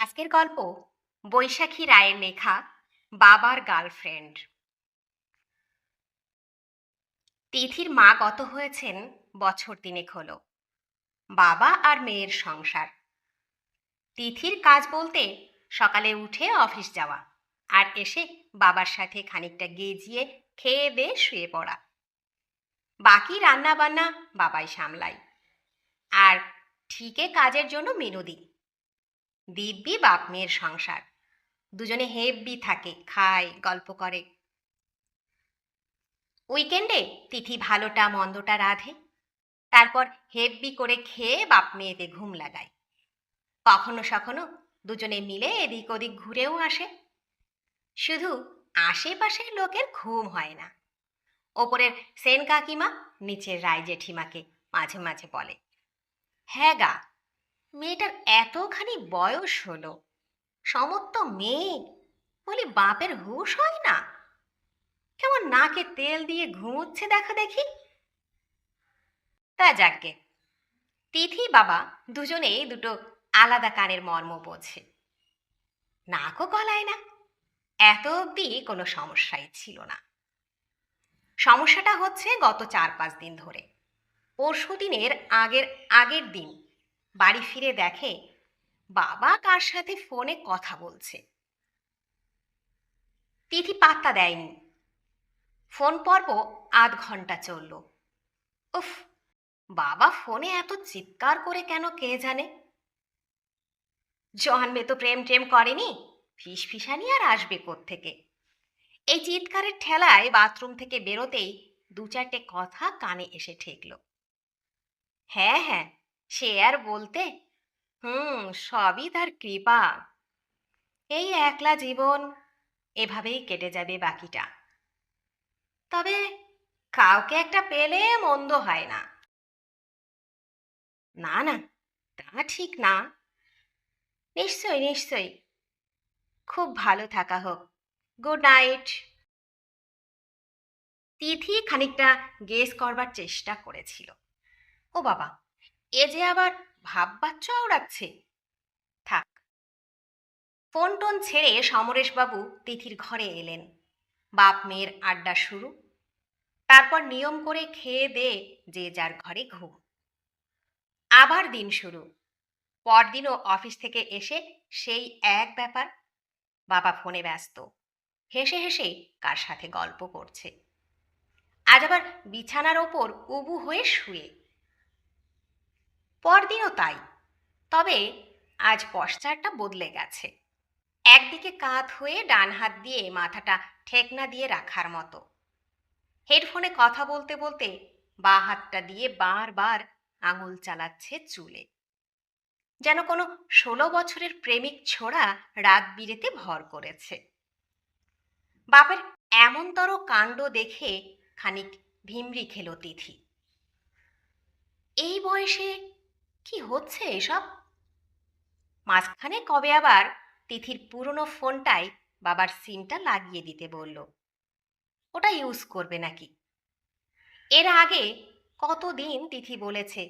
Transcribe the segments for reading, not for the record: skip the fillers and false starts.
আজকের গল্প বৈশাখী রায়ের লেখা বাবার গার্লফ্রেন্ড। তিথির মা গত হয়েছেন বছর তিনেক হলো। বাবা আর মেয়ের সংসার। তিথির কাজ বলতে সকালে উঠে অফিস যাওয়া আর এসে বাবার সাথে খানিকটা গেজিয়ে খেয়ে দিয়ে শুয়ে পড়া। বাকি রান্না বান্না বাবাই সামলায়। আর ঠিকে কাজের জন্য মিনতি। দিব্যি বাপ মেয়ের সংসার। দুজনে হেব্বি থাকে, খায়, গল্প করে। উইকেন্ডে তিথি ভালোটা মন্দটা রাঁধে, তারপর হেব্বি করে খেয়ে বাপ মেয়েতে ঘুম লাগায়। কখনো সখনো দুজনে মিলে এদিক ওদিক ঘুরেও আসে। শুধু আশেপাশের লোকের ঘুম হয় না। ওপরের সেন কাকিমা নিচের রায় জেঠিমাকে মাঝে মাঝে বলে, হ্যাঁ গা, মেয়েটার এতখানি বয়স হলো, সমস্ত মেয়ে বলি বাপের হুঁশ হয় না, কেমন নাকে তেল দিয়ে ঘুমোচ্ছে দেখা দেখি। তা যাকগে, তিথি বাবা দুজনেই দুটো আলাদা কানের মর্ম বোঝে। নাকও গলায় না। এত অবধি কোনো সমস্যাই ছিল না। সমস্যাটা হচ্ছে গত 4-5 দিন ধরে। পরশু দিনের আগের আগের দিন বাড়ি ফিরে দেখে বাবা কার সাথে ফোনে কথা বলছে। তিথি পাত্তা দেয়নি। ফোন পর্ব আধ ঘন্টা চলল। উফ, বাবা ফোনে এত চিৎকার করে কেন কে জানে। জন্মে তো প্রেম টেম করেনি, ফিসফিসানি আর আসবে কোত্থেকে। এই চিৎকারের ঠেলায় বাথরুম থেকে বেরোতেই 2-4টে কথা কানে এসে ঠেকল। হ্যাঁ হ্যাঁ, সে আর বলতে, সবই তার কৃপা। এই একলা জীবন, এভাবেই কেটে যাবে বাকিটা। তবে কাউকে একটা পেলে মন্দ হয় না। না না, তা ঠিক না। নিশ্চয়ই নিশ্চয়ই, খুব ভালো থাকা হোক। Good night. তিথি খানিকটা গেস করবার চেষ্টা করেছিল। ও বাবা, এ যে আবার ভাববাচ্চা ওড়াচ্ছে। থাক। ফোন টোন ছেড়ে সমরেশবাবু তিথির ঘরে এলেন। বাপ মেয়ের আড্ডা শুরু। তারপর নিয়ম করে খেয়ে দে যে যার ঘরে ঘুম। আবার দিন শুরু। পরদিনও অফিস থেকে এসে সেই এক ব্যাপার। বাবা ফোনে ব্যস্ত, হেসে হেসে কার সাথে গল্প করছে। আজ আবার বিছানার ওপর উবু হয়ে শুয়ে। পরদিনও তাই, তবে আজ পশ্চারটা বদলে গেছে। একদিকে কাত হয়ে ডান হাত দিয়ে মাথাটা ঠেকনা দিয়ে রাখার মতো। হেডফোনে কথা বলতে বলতে বাঁ হাতটা দিয়ে বারবার আঙুল চালাচ্ছে চুলে, যেন কোনো 16 বছরের প্রেমিক ছোড়া রাত বিরেতে ভর করেছে। বাপের এমনতর কাণ্ড দেখে খানিক ভিমরি খেল তিথি। এই বয়সে কি হচ্ছে এসব? মাঝখানে কবে আবার তিথির পুরনো ফোনটায় বাবার সিমটা লাগিয়ে দিতে বলল। ওটা ইউজ করবে নাকি। এর আগে কতদিন তিথি বলেছে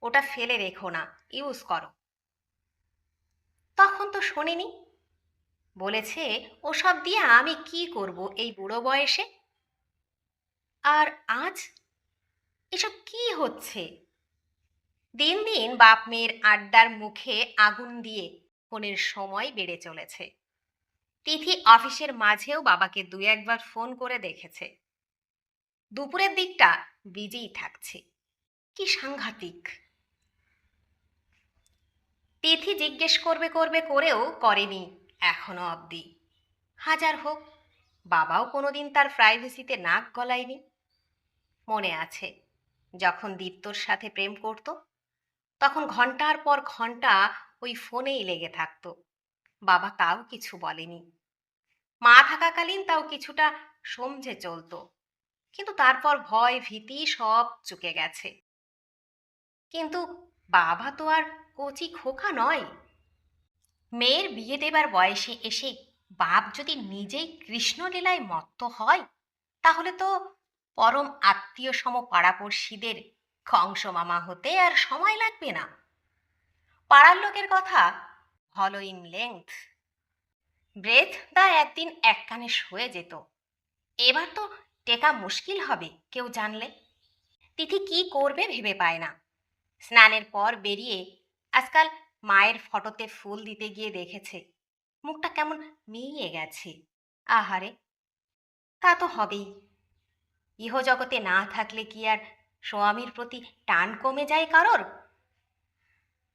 ওটা ফেলে রেখো না, ইউজ করো। তখন তো শোনেনি। বলেছে ওসব দিয়ে আমি কি করব এই বুড়ো বয়সে। আর আজ এসব কি হচ্ছে? দিন দিন বাপ মেয়ের আড্ডার মুখে আগুন দিয়ে ফোনের সময় বেড়ে চলেছে। তিথি অফিসের মাঝেও বাবাকে 2-1বার ফোন করে দেখেছে। দুপুরের দিকটা বিজিই থাকছে। কি সাংঘাতিক। তিথি জিজ্ঞেস করবে করবে করেও করেনি এখনো অবধি। হাজার হোক, বাবাও কোনোদিন তার প্রাইভেসিতে নাক গলায়নি। মনে আছে, যখন দীপ্তর সাথে প্রেম করত, তখন ঘন্টার পর ঘন্টা ওই ফোনেই লেগে থাকতো। বাবা তাও কিছু বলেনি। মা থাকাকালীন তাও কিছুটা সমঝে চলতো, কিন্তু তারপর ভয় ভীতি সব চুকে গেছে। কিন্তু বাবা তো আর কচি খোকা নয়। মেয়ের বিয়ে দেবার বয়সে এসে বাপ যদি নিজেই কৃষ্ণলীলায় মত্ত হয়, তাহলে তো পরম আত্মীয় সম পাড়াপড়শিদের কংস মামা হতে আর সময় লাগবে না। পাড়ার লোকের কথা হলো ইন লেংথ। ব্রেথ দা একদিন এক কানে সয়ে যেত, এবার তো টেকা মুশকিল হবে কেউ জানলে। তিথি কি করবে ভেবে পায় না। স্নানের পর বেরিয়ে আজকাল মায়ের ফটোতে ফুল দিতে গিয়ে দেখেছে মুখটা কেমন মিইয়ে গেছে। আহারে, তা তো হবেই। ইহজগতে না থাকলে কি আর স্বামীর প্রতি টান কমে যায় কারোর?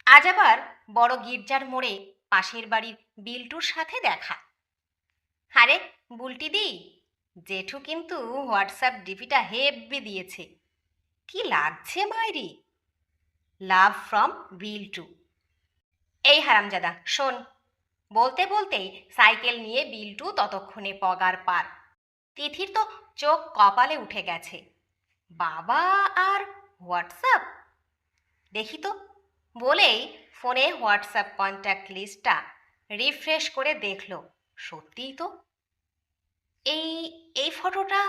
আজ আবার বড় গির্জার মোড়ে পাশের বাড়ির বিল্টুর সাথে দেখা। আরে বুলটি দি, জেঠু কিন্তু হোয়াটসঅ্যাপ ডিপিটা হেব্বি দিয়েছে, কি লাগছে মাইরি। Love from Biltu. এই হারামজাদা শোন, বলতে বলতেই সাইকেল নিয়ে বিল্টু ততক্ষণে পগার পার। তিথির তো চোখ কপালে উঠে গেছে। বাবা আর হোয়াটসঅ্যাপ, দেখি তো বলেই ফোনে হোয়াটসঅ্যাপ কন্ট্যাক্ট লিস্টটা রিফ্রেশ করে দেখল, সত্যিই তো এই এই ফটোটা,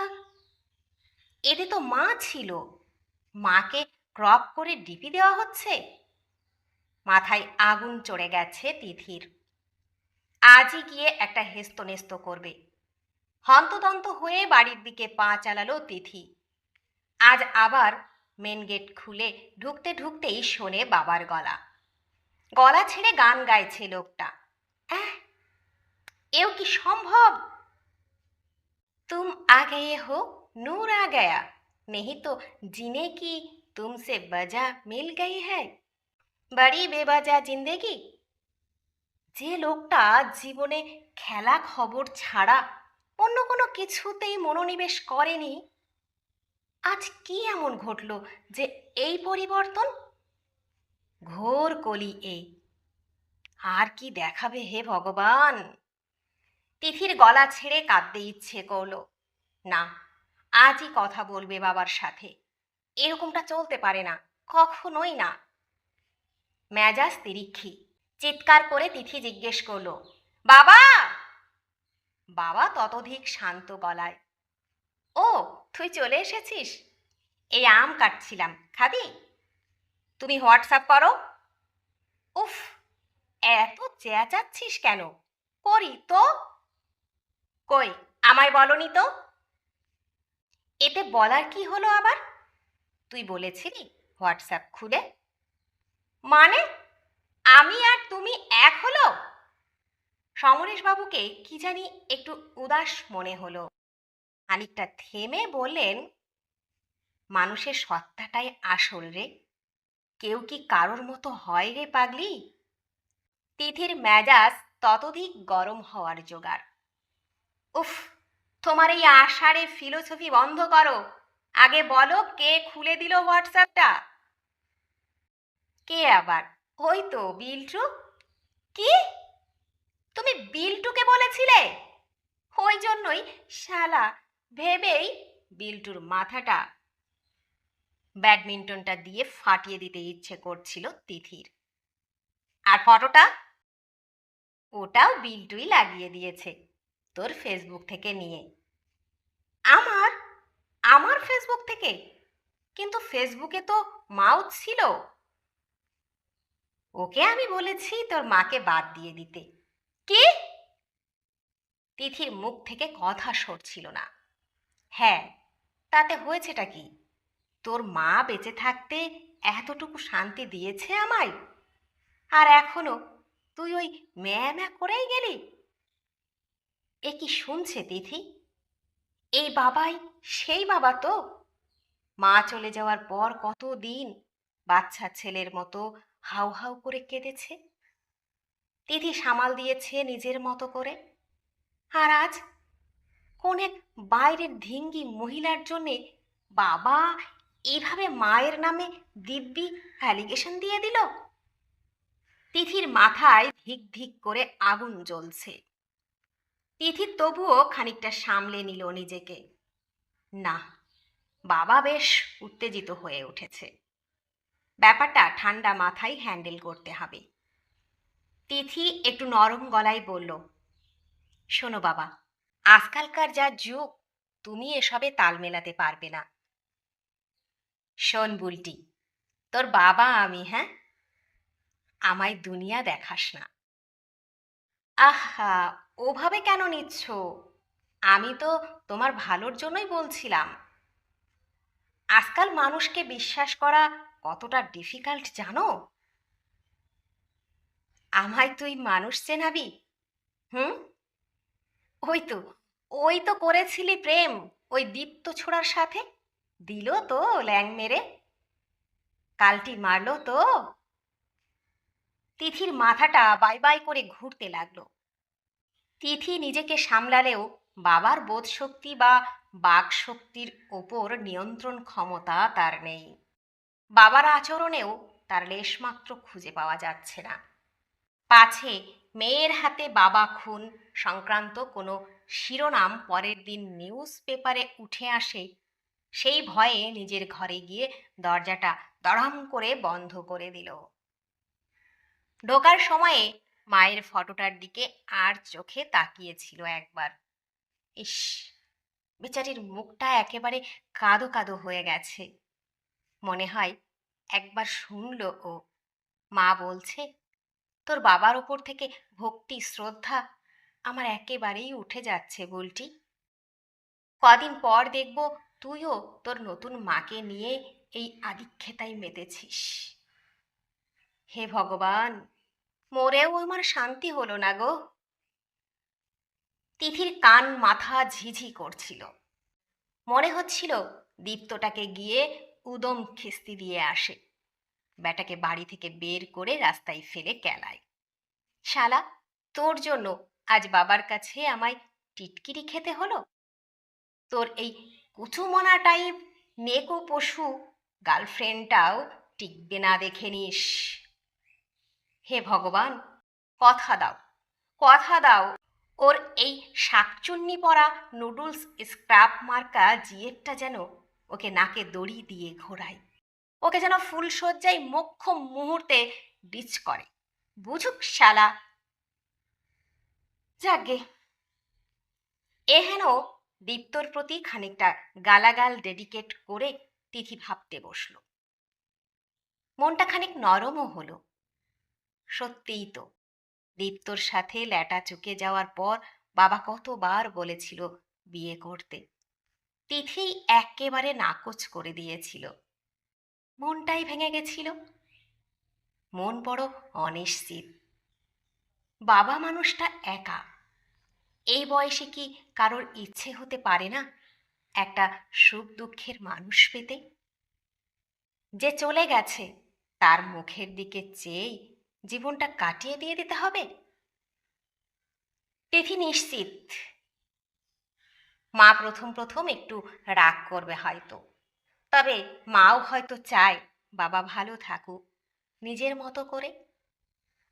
এতে তো মা ছিল। মাকে ক্রপ করে ডিপি দেওয়া হচ্ছে। মাথায় আগুন চড়ে গেছে তিথির। আজই গিয়ে একটা হেস্তনেস্ত করবে। হন্তদন্ত হয়ে বাড়ির দিকে পা চালালো তিথি। আজ আবার মেন গেট খুলে ঢুকতে ঢুকতেই শোনে বাবার গলা। গলা ছেড়ে গান গাইছে লোকটা। এও কি সম্ভব? तुम आ गए हो, नूर आ गया, नहीं तो जीने की तुमसे वजह मिल गई है, बड़ी बेवजह जिंदगी। যে লোকটা জীবনে খেলা খবর ছাড়া অন্য কোনো কিছুতেই মনোনিবেশ করেনি, আজ কি এমন ঘটল যে এই পরিবর্তন? ঘোর কলি এই। আর কি দেখাবে হে ভগবান! তিথির গলা ছেড়ে কাঁদতে ইচ্ছে করল। না, আজই কথা বলবে বাবার সাথে। এরকমটা চলতে পারে না, কখনোই না। মেজাজ তিরিক্ষি। চিৎকার করে তিথি জিজ্ঞেস করল, বাবা! বাবা ততোধিক শান্ত গলায়, ও তুই চলে এসেছিস, এই আম কাটছিলাম, খাবি? তুমি হোয়াটসঅ্যাপ করো। উফ, এত চেঁচাচ্ছিস কেন? করি তো। কই, আমায় বলনি তো। এতে বলার কি হলো আবার? তুই বলেছিলি হোয়াটসঅ্যাপ খুলে। মানে আমি আর তুমি এক হলো? সমরেশবাবুকে কি জানি একটু উদাস মনে হলো। খানিকটা থেমে বললেন, মানুষের সত্তাটাই আসল রে, কেউ কি কারোর মতো হয় রে পাগলি? তিথির মেজাজ ততোধিক গরম হওয়ার জোগাড়। উফ, তোমার এই আষাঢ়ে ফিলোসফি বন্ধ করো। আগে বলো কে খুলে দিল হোয়াটসঅ্যাপটা? কে আবার? ওই তো বিল্টু। কি, তুমি বিল্টুকে বলেছিলে? ওই জন্যই শালা ভেবেই বিল্টুর মাথাটা ব্যাডমিন্টনটা দিয়ে ফাটিয়ে দিতে ইচ্ছে করছিল তিথির। আর ফটোটা, ওটাও বিল্টুই লাগিয়ে দিয়েছে তোর ফেসবুক থেকে নিয়ে। আমার আমার ফেসবুক থেকে? কিন্তু ফেসবুকে তো মাউথ ছিল। ওকে আমি বলেছি তোর মাকে বাদ দিয়ে দিতে। কি? তিথির মুখ থেকে কথা সরছিল না। হ্যাঁ, তাতে হয়েছেটা কি? তোর মা বেঁচে থাকতে এতটুকু শান্তি দিয়েছে আমায়, আর এখনো তুই ওই ম্যা ম্যা করেই গেলি। এ কি শুনছে তিথি? এই বাবাই সেই বাবা তো? মা চলে যাওয়ার পর কতদিন বাচ্চা ছেলের মতো হাউ হাউ করে কেঁদেছে। তিথি সামাল দিয়েছে নিজের মতো করে। আর আজ কোন এক বাইরের ধিঙ্গি মহিলার জন্যে বাবা এইভাবে মায়ের নামে দিব্যি অ্যালিগেশন দিয়ে দিল। তিথির মাথায় ধিক ধিক করে আগুন জ্বলছে। তিথি তবুও খানিকটা সামলে নিল নিজেকে। না, বাবা বেশ উত্তেজিত হয়ে উঠেছে। ব্যাপারটা ঠান্ডা মাথায় হ্যান্ডেল করতে হবে। তিথি একটু নরম গলায় বলল, শোনো বাবা, আজকালকার যা যুগ, তুমি এসবে তাল মেলাতে পারবে না। শোন বুলটি, তোর বাবা আমি, হ্যাঁ, আমায় দুনিয়া দেখাস না। আহা, ওভাবে কেন নিচ্ছ? আমি তো তোমার ভালোর জন্যই বলছিলাম। আজকাল মানুষকে বিশ্বাস করা কতটা ডিফিকাল্ট জানো? আমায় তুই মানুষ চেনাবি? হুম? ওই তো, ওই তো করেছিলি প্রেম ওই দীপ্ত ছোড়ার সাথে। দিল তো ল্যাং মেরে, কালটি মারলো তো। তিথির মাথাটা বাই বাই করে ঘুরতে লাগলো। তিথি নিজেকে সামলালেও বাবার বোধশক্তি বা বাক শক্তির ওপর নিয়ন্ত্রণ ক্ষমতা তার নেই। বাবার আচরণেও তার লেশমাত্র খুঁজে পাওয়া যাচ্ছে না। পাছে মেয়ের হাতে বাবা খুন সংক্রান্ত কোনো শিরোনাম পরের দিন নিউজ পেপারে উঠে আসে, সেই ভয়ে নিজের ঘরে গিয়ে দরজাটা দড়াম করে বন্ধ করে দিল। ঢোকার সময়ে মায়ের ফটোটার দিকে আর চোখে তাকিয়েছিল একবার। ইস, বেচারির মুখটা একেবারে কাদো কাদো হয়ে গেছে। মনে হয় একবার শুনল ও মা বলছে, তোর বাবার ওপর থেকে ভক্তি শ্রদ্ধা আমার একেবারেই উঠে যাচ্ছে বলটি। কদিন পর দেখব তুইও তোর নতুন মাকে নিয়ে এই আদিক্ষেতায় মেতেছিস। হে ভগবান, মরেও আমার শান্তি হলো না গো। তিথির কান মাথা ঝিঝি করছিল। মনে হচ্ছিল দীপ্তটাকে গিয়ে উদম খিস্তি দিয়ে আসে, ব্যাটাকে বাড়ি থেকে বের করে রাস্তায় ফেলে কেলায়। শালা, তোর জন্য আজ বাবার কাছে আমায় টিটকিরি খেতে হলো। তোর এই কুচুমনা টাইপ নেকো পশু গার্লফ্রেন্ডটাও টিকবে না দেখে নিস। হে ভগবান, কথা দাও, কথা দাও, ওর এই শাকচুন্নি পরা নুডলস স্ক্রাপ মার্কা জিয়েরটা যেন ওকে নাকে দড়ি দিয়ে ঘোরায়, ওকে যেন ফুলশয্যায় মোক্ষম মুহূর্তে ডিচ করে। বুঝুক শালা। যাগে, এহেন দীপ্তর প্রতি খানিকটা গালাগাল ডেডিকেট করে তিথি ভাবতে বসল। মনটা খানিক নরমও হলো। সত্যিই তো, দীপ্তর সাথে ল্যাটা চুকে যাওয়ার পর বাবা কতবার বলেছিল বিয়ে করতে, তিথি একেবারে নাকচ করে দিয়েছিল। মনটাই ভেঙে গেছিল। মন বড় অনিশ্চিত। বাবা মানুষটা একা। এই বয়সে কি কারোর ইচ্ছে হতে পারে না একটা সুখ দুঃখের মানুষ পেতে? যে চলে গেছে তার মুখের দিকে চেয়েই জীবনটা কাটিয়ে দিয়ে দিতে হবে? তিথি নিশ্চিত মা প্রথম প্রথম একটু রাগ করবে হয়তো, তবে মাও হয়তো চায় বাবা ভালো থাকুক নিজের মতো করে।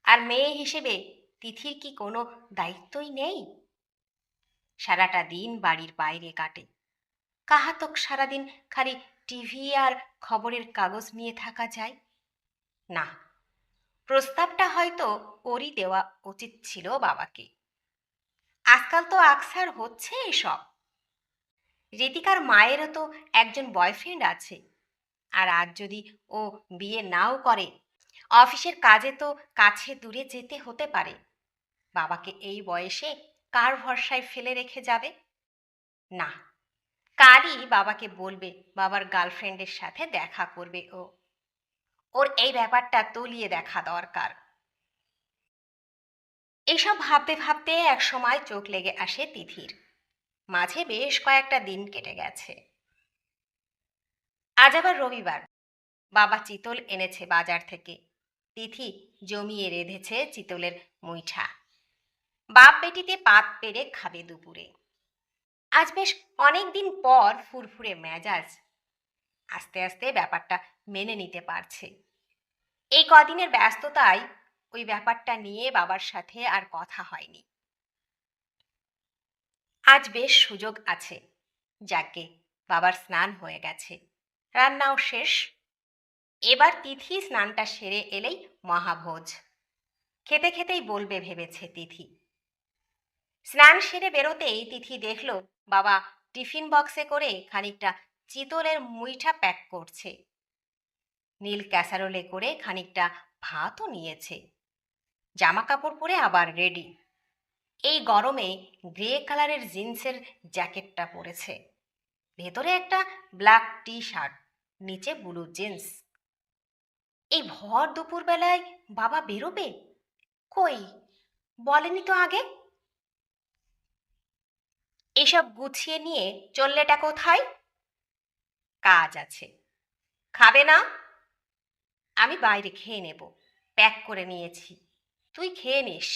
আর মেয়ে হিসেবে তিথির কি কোনো দায়িত্বই নেই? সারাটা দিন বাড়ির বাইরে কাটে, কাহাতক সারাদিন খালি টিভি আর খবরের কাগজ নিয়ে থাকা যায় না? প্রস্তাবটা হয়তো ওরই দেওয়া উচিত ছিল বাবাকে। আজকাল তো আকসার হচ্ছে এসব। ঋতিকার মায়েরও তো একজন বয়ফ্রেন্ড আছে, আর আজ যদি ও বিয়ে নাও করে, অফিসের কাজে তো কাছে দূরে যেতে হতে পারে। বাবাকে এই বয়সে কার ভরসায় ফেলে রেখে যাবে? না, কালই বাবাকে বলবে বাবার গার্লফ্রেন্ডের সাথে দেখা করবে ও। ওর এই ব্যাপারটা তলিয়ে দেখা দরকার। এইসব ভাবতে ভাবতে এক সময় চোখ লেগে আসে তিথির। মাঝে বেশ কয়েকটা দিন কেটে গেছে। আজ আবার রবিবার। বাবা চিতল এনেছে বাজার থেকে। তিথি জমিয়ে রেঁধেছে চিতলের মুইঠা। বাপ বেটিতে পাত পেরে খাবে দুপুরে। আজ বেশ অনেক দিন পর ফুরফুরে মেজাজ। আস্তে আস্তে ব্যাপারটা মেনে নিতে পারছে। এই কদিনের ব্যস্ততায় ওই ব্যাপারটা নিয়ে বাবার সাথে আর কথা হয়নি। আজ বেশ সুযোগ আছে। যাকে, বাবার স্নান হয়ে গেছে, রান্নাও শেষ। এবার তিথি স্নানটা সেরে এলেই মহাভোজ। খেতে খেতেই বলবে ভেবেছে তিথি। স্নান সেরে বেরোতেই তিথি দেখল বাবা টিফিন বক্সে করে খানিকটা চিতলের মুইঠা প্যাক করছে। নীল ক্যাসারোলে করে খানিকটা ভাতও নিয়েছে। জামা কাপড় পরে আবার রেডি। এই গরমে গ্রে কালারের জিন্সের জ্যাকেটটা পরেছে, ভেতরে একটা ব্ল্যাক টি শার্ট, নিচে ব্লু জিন্স। এই ভর দুপুর বেলায় বাবা বেরোবে? কই, বলেনি তো আগে। এসব গুছিয়ে নিয়ে চললেটা কোথায়? কাজ আছে। খাবে না? আমি বাইরে খেয়ে নেব, প্যাক করে নিয়েছি, তুই খেয়ে নিস।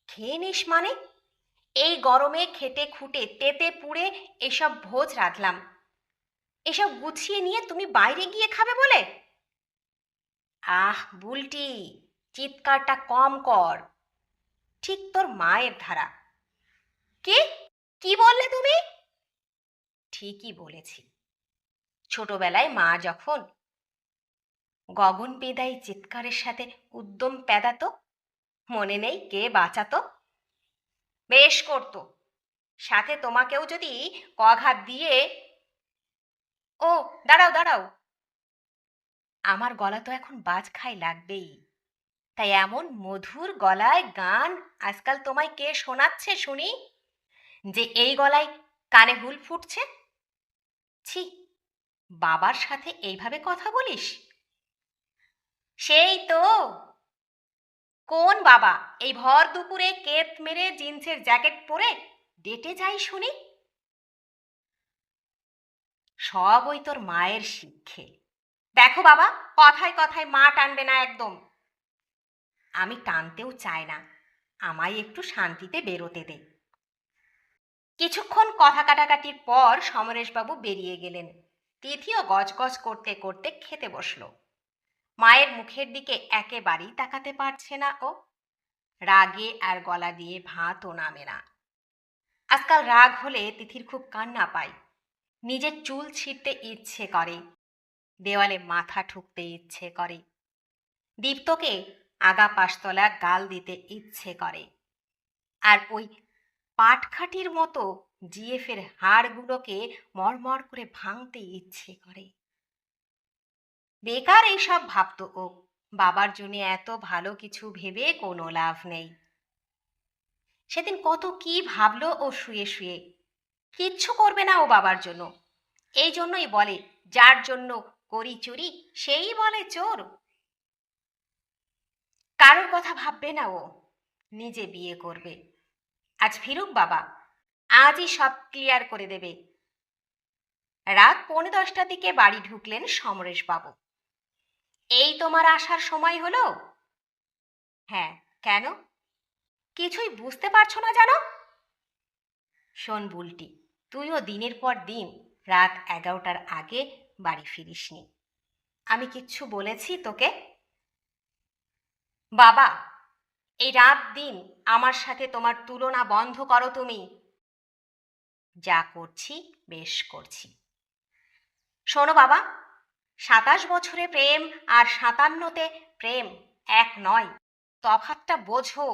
খেয়ে নিস মানে? এই গরমে খেটে খুঁটে তেতে পুড়ে এসব ভোজ রাঁধলাম, এসব গুছিয়ে নিয়ে তুমি বাইরে গিয়ে খাবে বলে? আহ বুলটি, চিৎকারটা কম কর, ঠিক তোর মায়ের ধারা। কি কি বললে তুমি? ঠিকই বলেছি। ছোটবেলায় মা যখন গগন পেদাই চিৎকারের সাথে উদ্যম পেদাতো, মনে নেই কে বাঁচাতো? বেশ করতো, সাথে তোমাকেও যদি কঘাত দিয়ে। ও, দাঁড়াও দাঁড়াও, আমার গলা তো এখন বাজ খাই লাগবেই, তাই এমন মধুর গলায় গান আজকাল তোমায় কে শোনাচ্ছে শুনি, যে এই গলায় কানে হুল ফুটছে? ছি, বাবার সাথে এইভাবে কথা বলিস? সেই তো। কোন বাবা এই ভর দুপুরে কেত মেরে জিন্সের জ্যাকেট পরে ডেটে যাই শুনি? সব ওই তোর মায়ের শিক্ষে। দেখো বাবা, কথায় কথায় মা টানবে না একদম। আমি টানতেও চাই না, আমায় একটু শান্তিতে বেরোতে দে। কিছুক্ষণ কথা কাটাকাটির পর সমরেশবাবু বেরিয়ে গেলেন। তিথিও গজগজ করতে করতে খেতে বসল। মায়ের মুখের দিকে একেবারেই তাকাতে পারছে না ও। রাগে আর গলা দিয়ে ভাতও নামে না। আজকাল রাগ হলে তিথির খুব কান্না পায়, নিজের চুল ছিঁড়তে ইচ্ছে করে, দেওয়ালে মাথা ঠুকতে ইচ্ছে করে, দীপ্তকে আগা পাশতলা গাল দিতে ইচ্ছে করে, আর ওই পাটখাটির মতো জিএফের হাড়গুলোকে মরমর করে ভাঙতে ইচ্ছে করে। বেকার এইসব ভাবতো ও, বাবার জন্য এত ভালো কিছু ভেবে কোনো লাভ নেই। সেদিন কত কি ভাবলো ও শুয়ে শুয়ে। কিচ্ছু করবে না ও বাবার জন্য, এই জন্যই বলে যার জন্য করি চুরি সেই বলে চোর। কারোর কথা ভাববে না ও, নিজে বিয়ে করবে। আজ ফিরুক বাবা, আজই সব ক্লিয়ার করে দেবে। রাত 10:45টার দিকে বাড়ি ঢুকলেন সমরেশবাবু। এই তোমার আসার সময় হলো? হ্যাঁ, কেন? কিছুই বুঝতে পারছো না জানো? শোন বুলটি, তুইও দিনের পর দিন রাত 11টার আগে বাড়ি ফিরিসনি। আমি কিচ্ছু বলেছি তোকে? বাবা, এই রাত দিন আমার সাথে তোমার তুলনা বন্ধ করো তুমি। যা করছি বেশ করছি। শোনো বাবা, 27 বছরে প্রেম আর 57তে প্রেম এক নয়, তফাৎটা বোঝো।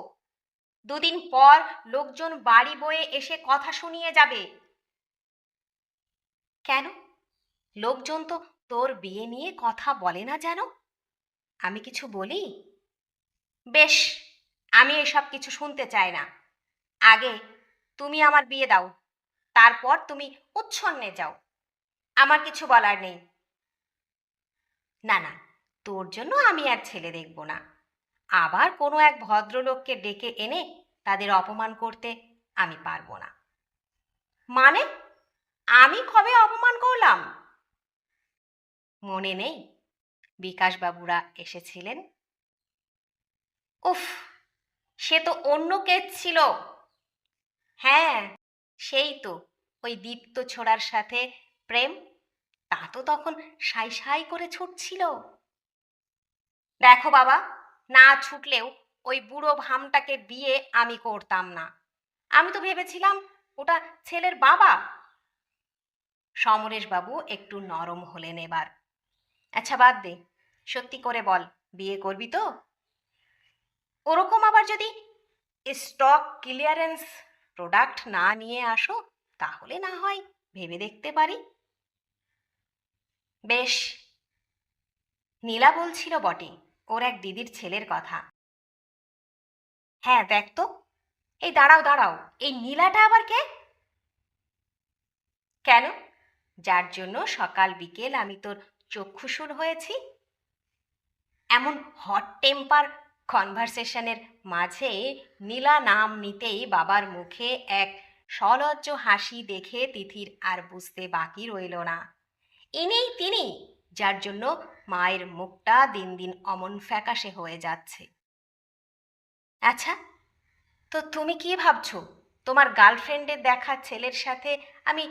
দুদিন পর লোকজন বাড়ি বয়ে এসে কথা শুনিয়ে যাবে। কেন? লোকজন তো তোর বিয়ে নিয়ে কথা বলে না যেন? আমি কিছু বলি? বেশ, আমি এসব কিছু শুনতে চাই না। আগে তুমি আমার বিয়ে দাও, তারপর তুমি উচ্ছন্নে যাও, আমার কিছু বলার নেই। না না, তোর জন্য আমি আর ছেলে দেখব না। আবার কোনো এক ভদ্রলোককে ডেকে এনে তাদের অপমান করতে আমি পারবো না। মানে? আমি কবে অপমান করলাম? মনে নেই বিকাশবাবুরা এসেছিলেন? উফ, সে তো অন্য কেস ছিল। হ্যাঁ, সেই তো, ওই দীপ্ত ছোড়ার সাথে প্রেম, তা তো তখন সাই সাই করে ছুটছিল। দেখো বাবা, না ছুটলেও ওই বুড়ো ভামটাকে বিয়ে আমি করতাম না। আমি তো ভেবেছিলাম ওটা ছেলের বাবা। সমরেশবাবু একটু নরম হলেন এবার। আচ্ছা বাদ দে, সত্যি করে বল, বিয়ে করবি তো? ওরকম আবার যদি স্টক ক্লিয়ারেন্স প্রোডাক্ট না নিয়ে আসো, তাহলে না হয় ভেবে দেখতে পারি। বেশ। নীলা বলছিল বটে ওর এক দিদির ছেলের কথা। হ্যাঁ দেখ তো, এই দাঁড়াও দাঁড়াও, এই নীলাটা আবার কে? কেন? যার জন্য সকাল বিকেল আমি তোর চক্ষুশূল হয়েছি? এমন হট টেম্পার কনভারসেশনের মাঝে নীলা নাম নিতেই বাবার মুখে এক সলজ্জ হাসি দেখে তিথির আর বুঝতে বাকি রইল না, ইনিই তিনি যার জন্য মায়ের মুখটা দিন দিন অমন ফ্যাকাশে হয়ে যাচ্ছে। আচ্ছা, তো তুমি কি ভাবছো তোমার গার্লফ্রেন্ডের দেখা ছেলের সাথে আমি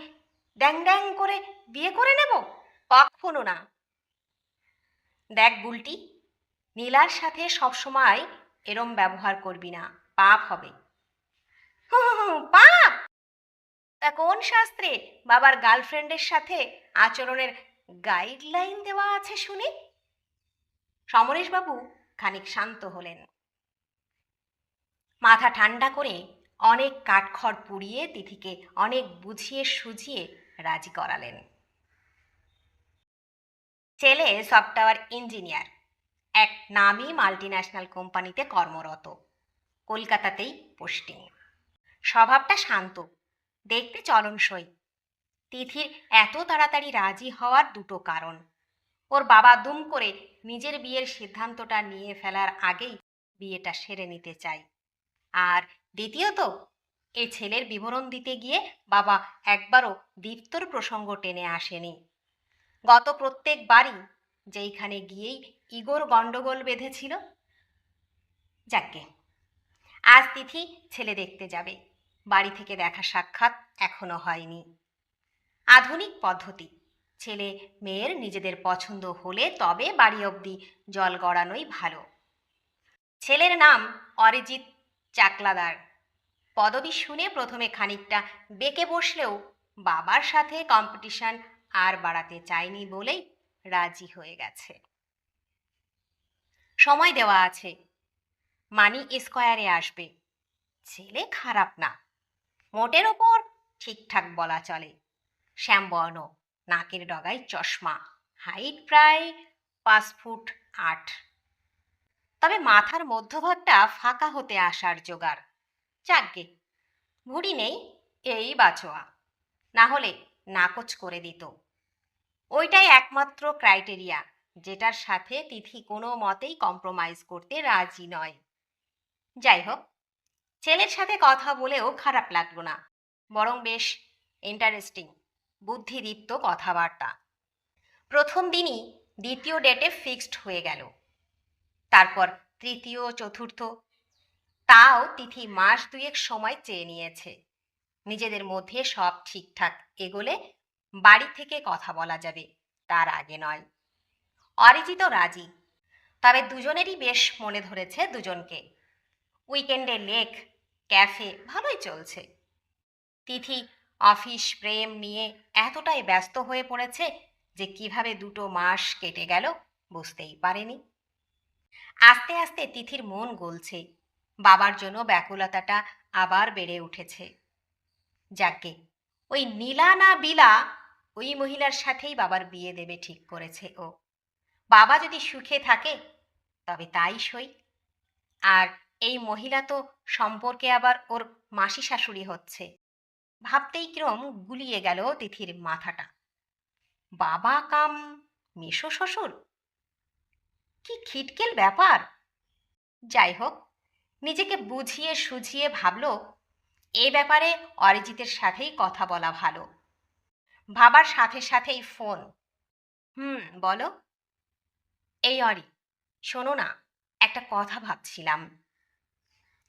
ড্যাং ড্যাং করে বিয়ে করে নেব? কখনো না। দেখ বুলটি, নীলার সাথে সবসময় এরম ব্যবহার করবি না, পাপ হবে। পাপ? তা কোন শাস্ত্রে বাবার গার্লফ্রেন্ডের সাথে আচরণের গাইডলাইন দেওয়া আছে শুনি? সমরেশবাবু খানিক শান্ত হলেন, মাথা ঠান্ডা করে অনেক কাঠখড় পুড়িয়ে তিথিকে অনেক বুঝিয়ে সুঝিয়ে রাজি করালেন। ছেলে সফটওয়্যার ইঞ্জিনিয়ার, এক নামী মাল্টিন্যাশনাল কোম্পানিতে কর্মরত, কলকাতাতেই পোস্টিং। স্বভাবটা শান্ত, দেখতে চলনসই। তিথির এত তাড়াতাড়ি রাজি হওয়ার দুটো কারণ। ওর বাবা দুম করে নিজের বিয়ের সিদ্ধান্তটা নিয়ে ফেলার আগেই বিয়েটা সেরে নিতে চায়। আর দ্বিতীয়ত, এই ছেলের বিবরণ দিতে গিয়ে বাবা একবারও দীপ্তর প্রসঙ্গ টেনে আসেনি। গত প্রত্যেকবারই যেইখানে গিয়েই ইগোর গণ্ডগোল বেঁধেছিল। যাকে, আজ তিথি ছেলে দেখতে যাবে, বাড়ি থেকে দেখা সাক্ষাৎ এখনো হয়নি। আধুনিক পদ্ধতি, ছেলে মেয়ের নিজেদের পছন্দ হলে তবে বাড়ি অবধি জল গড়ানোই ভালো। ছেলের নাম অরিজিৎ চাকলাদার। পদবি শুনে প্রথমে খানিকটা বেঁকে বসলেও বাবার সাথে কম্পিটিশন আর বাড়াতে চায়নি বলেই রাজি হয়ে গেছে। সময় দেওয়া আছে, মানি স্কোয়ারে আসবে। ছেলে খারাপ না, মোটের ওপর ঠিকঠাক বলা চলে। শ্যামবর্ণ, নাকের ডগায় চশমা, হাইট প্রায় 5 ফুট 8। তবে মাথার মধ্যভাগটা ফাঁকা হতে আসার জোগাড়। যাকগে, ভুঁড়ি নেই এই বাছোয়া, না হলে নাকচ করে দিত। ওইটাই একমাত্র ক্রাইটেরিয়া যেটার সাথে তিথি কোনো মতেই কম্প্রোমাইজ করতে রাজি নয়। যাই হোক, ছেলের সাথে কথা বলেও খারাপ লাগলো না, বরং বেশ ইন্টারেস্টিং, বুদ্ধিদীপ্ত কথাবার্তা। প্রথম দিনই দ্বিতীয় ডেটে ফিক্সড হয়ে গেল, তারপর তৃতীয় চতুর্থ। তাও তিথি মাস দুয়েক সময় চেয়ে নিয়েছে। নিজেদের মধ্যে সব ঠিকঠাক এগোলে বাড়ি থেকে কথা বলা যাবে, তার আগে নয়। অরিজিৎ রাজি, তবে দুজনেরই বেশ মনে ধরেছে দুজনকে। উইকেন্ডে লেক, ক্যাফে ভালোই চলছে। তিথি অফিস প্রেম নিয়ে এতটাই ব্যস্ত হয়ে পড়েছে যে কিভাবে 2 মাস কেটে গেল বুঝতেই পারেনি। আস্তে আস্তে তিথির মন গলছে, বাবার জন্য ব্যাকুলতাটা আবার বেড়ে উঠেছে। যাকে, ওই নীলা না বিলা, ওই মহিলার সাথেই বাবার বিয়ে দেবে ঠিক করেছে ও। বাবা যদি সুখে থাকে তবে তাই সই। আর এই মহিলা তো সম্পর্কে আবার ওর মাসি শাশুড়ি হচ্ছে। ভাবতেই কিরম গুলিয়ে গেল তিথির মাথাটা। বাবা কাম মেশো শ্বশুর, কি খিটকেল ব্যাপার। যাই হোক, নিজেকে বুঝিয়ে সুঝিয়ে ভাবল এ ব্যাপারে অরিজিতের সাথেই কথা বলা ভালো। ভাবার সাথে সাথেই ফোন। বলো। এই অরি, শোনো না, একটা কথা ভাবছিলাম।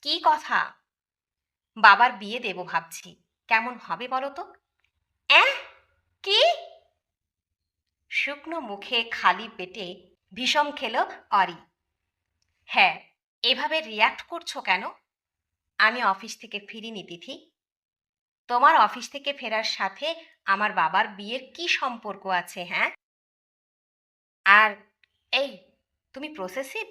কি কথা? বাবার বিয়ে দেব ভাবছি, কেমন হবে বলো তো? অ্যাঁ, কি? শুকনো মুখে খালি পেটে বিষম খেল অরি। হ্যাঁ, এভাবে রিয়াক্ট করছো কেন? আমি অফিস থেকে ফিরিনি তিথি। তোমার অফিস থেকে ফেরার সাথে আমার বাবার বিয়ের কি সম্পর্ক আছে? হ্যাঁ, আর এই, তুমি প্রসেসিভ?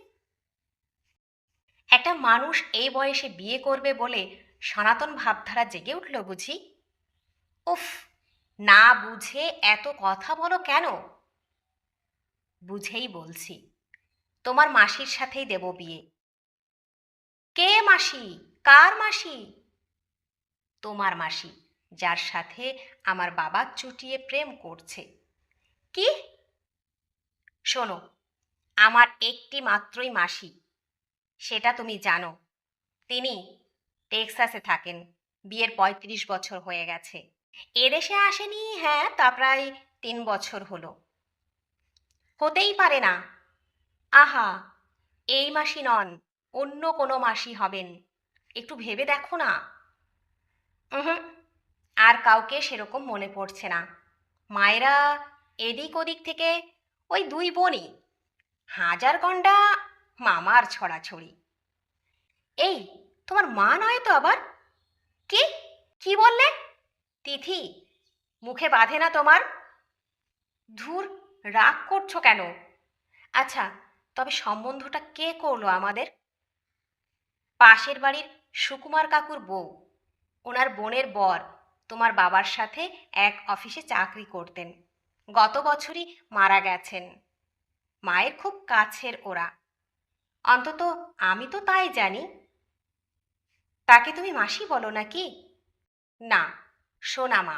একটা মানুষ এই বয়সে বিয়ে করবে বলে সনাতন ভাবধারা জেগে উঠল বুঝি? উফ, না বুঝে এত কথা বলো কেন? বুঝেই বলছি, তোমার মাসির সাথেই দেব বিয়ে। কে মাসি? কার মাসি? তোমার মাসি, যার সাথে আমার বাবা চুটিয়ে প্রেম করছে। কি? শোনো, আমার একটি মাত্রই মাসি, সেটা তুমি জানো। তিনি টেক্সাসে থাকেন, বিয়ের ৩৫ বছর হয়ে গেছে। এদেশে আসেনি, হ্যাঁ, তা প্রায় ৩ বছর হলো। হতেই পারে না। আহা, এই মাসি নন, অন্য কোনো মাসি হবেন। একটু ভেবে দেখো না। হুম, আর কাউকে সেরকম মনে পড়ছে না। মায়েরা এদিক ওদিক থেকে ওই দুই বোনই, হাজার গন্ডা মামার ছড়াছড়ি। এই, তোমার মা নয় তো আবার? কি? কি বললে? তিথি, মুখে বাঁধে না তোমার? ধুর, রাগ করছো কেন? আচ্ছা, তবে সম্বন্ধটা কে করলো আমাদের? পাশের বাড়ির সুকুমার কাকুর বউ, ওনার বোনের বর তোমার বাবার সাথে এক অফিসে চাকরি করতেন। গত বছরই মারা গেছেন। মায়ের খুব কাছের ওরা, অন্তত আমি তো তাই জানি। তাকে তুমি মাসি বলো নাকি? না, সোনা মা।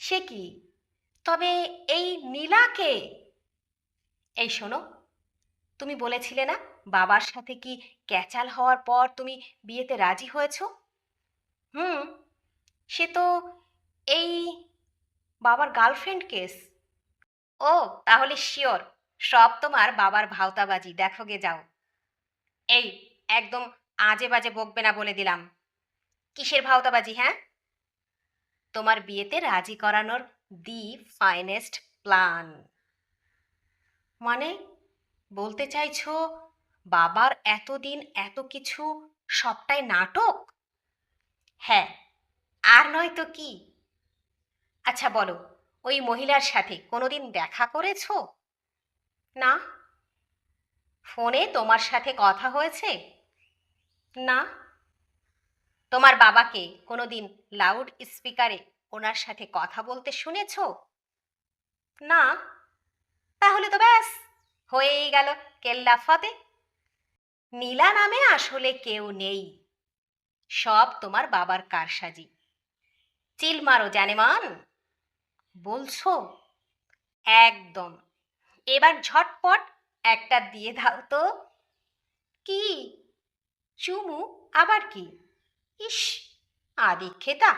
সে কি? তবে এই নীলাকে? এই শোনো, তুমি বলেছিলে না বাবার সাথে কি ক্যাচাল হওয়ার পর তুমি বিয়েতে রাজি হয়েছো? হুম, সে তো এই বাবার গার্লফ্রেন্ড কেস। ও, তাহলে শিওর সব তোমার বাবার ভাওতাবাজি। দেখো গে যাও। এই, একদম আজে বাজে বকবে না বলে দিলাম। কিসের ভাওতাবাজি, হ্যাঁ? তোমার বিয়েতে রাজি করানোর দি ফাইনেস্ট প্ল্যান। মানে, বলতে চাইছো বাবার এতদিন এত কিছু সবটাই নাটক? হ্যাঁ, আর নয় তো কি। আচ্ছা বলো, ওই মহিলার সাথে কোনোদিন দেখা করেছো? না। ফোনে তোমার সাথে কথা হয়েছে? না। তোমার বাবাকে কোনোদিন লাউড স্পিকারে ওনার সাথে কথা বলতে শুনেছো? না। তাহলে তো ব্যাস, হয়েই গেল কেল্লা ফতে। নীলা নামে আসলে কেউ নেই, সব তোমার বাবার কারসাজি। চিল মারো জানেমান। বলছো? একদম। এবার ঝটপট একটা দিয়ে দাও তো। কি? চুমু? আবার কি? ইস, আদিক্ষেতা।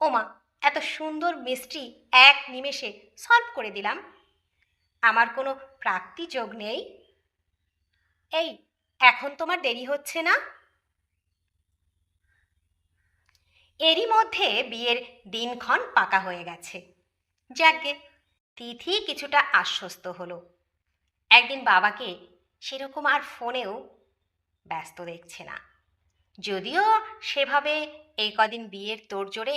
ওমা, এত সুন্দর মিষ্টি এক নিমেষে সলভ করে দিলাম। আমার কোনো প্রাপ্তি যোগ নেই। এই, এখন তোমার দেরি হচ্ছে না? এরই মধ্যে বিয়ের দিনক্ষণ পাকা হয়ে গেছে। যাকগে, তিথি কিছুটা আশ্বস্ত হলো। একদিন বাবাকে সেরকম আর ফোনেও ব্যস্ত দেখছে না। যদিও সেভাবে এই কদিন বিয়ের তোড়জোড়ে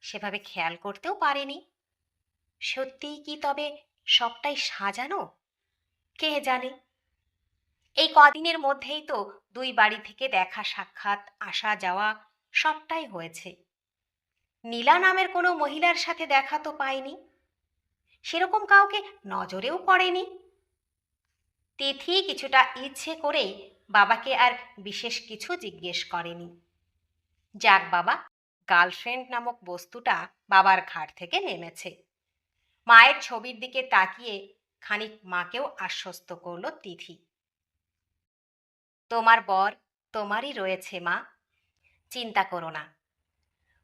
সেভাবে খেয়াল করতেও পারেনি। সত্যিই কি তবে সবটাই সাজানো? কে জানে। এই কদিনের মধ্যেই তো দুই বাড়ি থেকে দেখা সাক্ষাৎ, আসা যাওয়া সবটাই হয়েছে। নীলা নামের কোনো মহিলার সাথে দেখা তো পায়নি, সেরকম কাউকে নজরেও পড়েনি। তিথি কিছুটা ইচ্ছে করেই বাবাকে আর বিশেষ কিছু জিজ্ঞেস করেনি। যাক বাবা, গার্লফ্রেন্ড নামক বস্তুটা বাবার ঘাড় থেকে নেমেছে। মায়ের ছবির দিকে তাকিয়ে খানিক মাকেও আশ্বস্ত করল তিথি। তোমার বর তোমারই রয়েছে মা, চিন্তা করো না।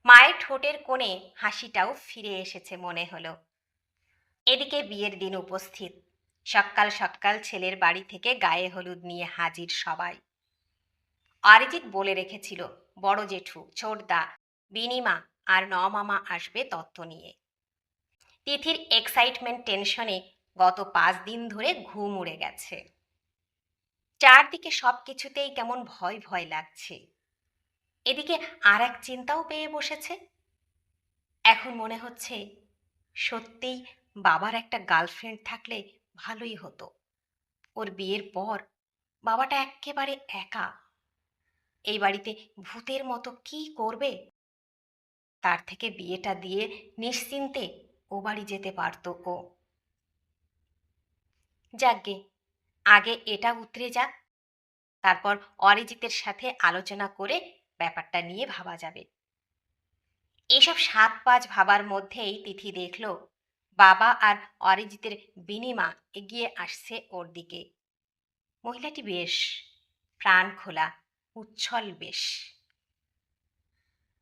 মায়ের ঠোঁটের কোণে হাসিটাও ফিরে এসেছে মনে হলো। এদিকে বিয়ের দিন উপস্থিত। সকাল সকাল ছেলের বাড়ি থেকে গায়ে হলুদ নিয়ে হাজির সবাই। অরিজিৎ বলে রেখেছিল বড় জেঠু, ছোটদা, বিনিমা আর নমামা আসবে তত্ত্ব নিয়ে। তিথির এক্সাইটমেন্ট টেনশনে গত 5 দিন ধরে ঘুম উড়ে গেছে। চারদিকে সব কিছুতেই কেমন ভয় ভয় লাগছে। এদিকে আর এক চিন্তাও পেয়ে বসেছে। এখন মনে হচ্ছে সত্যিই বাবার একটা গার্লফ্রেন্ড থাকলে ভালোই হতো। ওর বিয়ের পর বাবাটা এক্কেবারে একা। এই বাড়িতে ভূতের মতো কি করবে? তার থেকে বিয়েটা দিয়ে নিশ্চিন্তে ও বাড়ি যেতে পারত ও। যাকগে, আগে এটা উতরে যাক, তারপর অরিজিতের সাথে আলোচনা করে ব্যাপারটা নিয়ে ভাবা যাবে। এইসব ৭-৫ ভাবার মধ্যেই তিথি দেখল বাবা আর অরিজিতের বিনিমা এগিয়ে আসছে ওর দিকে। মহিলাটি বেশ প্রাণ খোলা, উচ্ছল বেশ,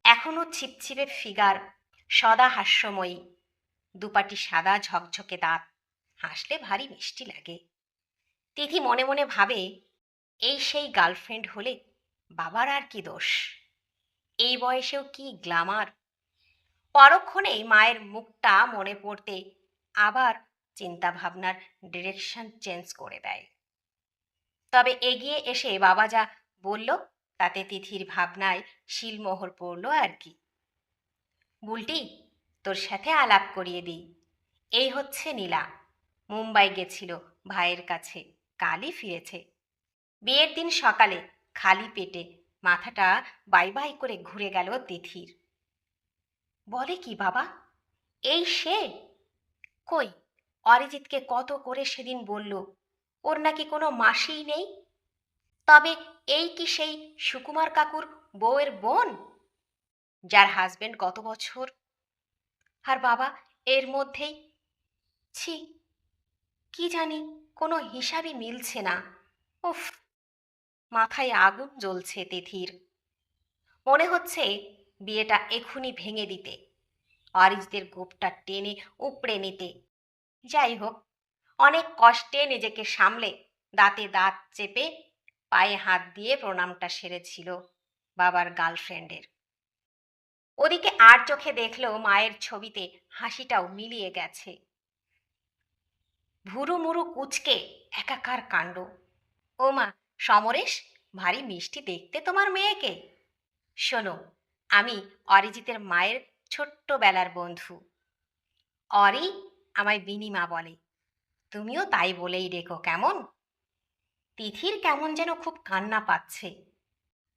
এখনো ছিপছিপে ফিগার, সদা হাস্যময়ী, দুপাটি সাদা ঝকঝকে দাঁত, হাসলে ভারী মিষ্টি লাগে। তিথি মনে মনে ভাবে, এই সেই গার্লফ্রেন্ড হলে বাবার আর কি দোষ, এই বয়সেও কি গ্ল্যামার। পরক্ষণেই মায়ের মুখটা মনে পড়তে আবার চিন্তাভাবনার ডিরেকশন চেঞ্জ করে দেয়। তবে এগিয়ে এসে বাবা যা বলল তাতে তিথির ভাবনায় শিলমোহর পড়ল আর কি। বুলটি, তোর সাথে আলাপ করিয়ে দিই, এই হচ্ছে নীলা, মুম্বাই গেছিল ভাইয়ের কাছে, কালই ফিরেছে। বিয়ের দিন সকালে খালি পেটে মাথাটা বাই বাই করে ঘুরে গেল তিথির। বলে কি বাবা, এই সে? কই, অরিজিৎকে কত করে সেদিন বলল ওর নাকি কোনো মাসিই নেই। তবে এই কি সেই সুকুমার কাকুর বউয়ের বোন, যার হাজবেন্ড গত বছর? আর বাবা এর মধ্যেই, ছি, কি জানি কোনো হিসাবই মিলছে না। উফ, মাথায় আগুন জ্বলছে তিথির। মনে হচ্ছে বিয়েটা এখুনি ভেঙে দিতে, অরিজিতের গোপটা টেনে উপড়ে নিতে। যাই হোক, অনেক কষ্টে নিজেকে সামলে দাঁতে দাঁত চেপে পায়ে হাত দিয়ে প্রণামটা সেরেছিল বাবার গার্লফ্রেন্ডের। ওদিকে আর চোখে দেখল মায়ের ছবিতে হাসিটাও মিলিয়ে গেছে। ভুরু মুরু কুচকে একাকার কাণ্ড। ও মা, সমরেশ, ভারী মিষ্টি দেখতে তোমার মেয়েকে। শোনো, আমি অরিজিতের মায়ের ছোট্টবেলার বন্ধু। অরি আমায় বিনিমা বলে, তুমিও তাই বলেই ডেকো কেমন? তিথির কেমন যেন খুব কান্না পাচ্ছে।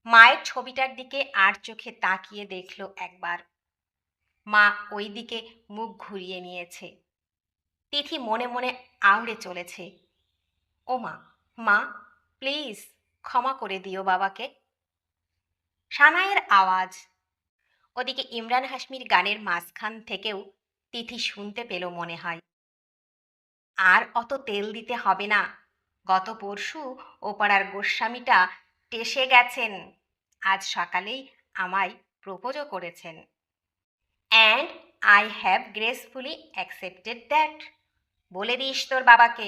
মায়ের ছবিটার দিকে আর চোখে তাকিয়ে দেখল একবার। মা ওই দিকে মুখ ঘুরিয়ে নিয়েছে। তিথি মনে মনে আউড়ে চলেছে, ও মা, মা প্লিজ ক্ষমা করে দিও বাবাকে। সানাইয়ের আওয়াজ। ওদিকে ইমরান হাশমির গানের মাঝখান থেকেও তিথি শুনতে পেল মনে হয়। আর অত তেল দিতে হবে না, গত পরশু ওপাড়ার গোস্বামীটা টেসে গেছেন, আজ সকালেই আমায় প্রপোজও করেছেন। And I have gracefully accepted that. বলে দিস তোর বাবাকে।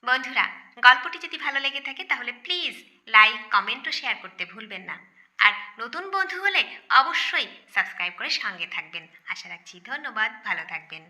বন্ধুরা, গল্পটি যদি ভালো লেগে থাকে তাহলে প্লিজ লাইক, কমেন্ট ও শেয়ার করতে ভুলবেন না। আর নতুন বন্ধু হলে অবশ্যই সাবস্ক্রাইব করে সঙ্গে থাকবেন। আশা রাখছি। ধন্যবাদ, ভালো থাকবেন।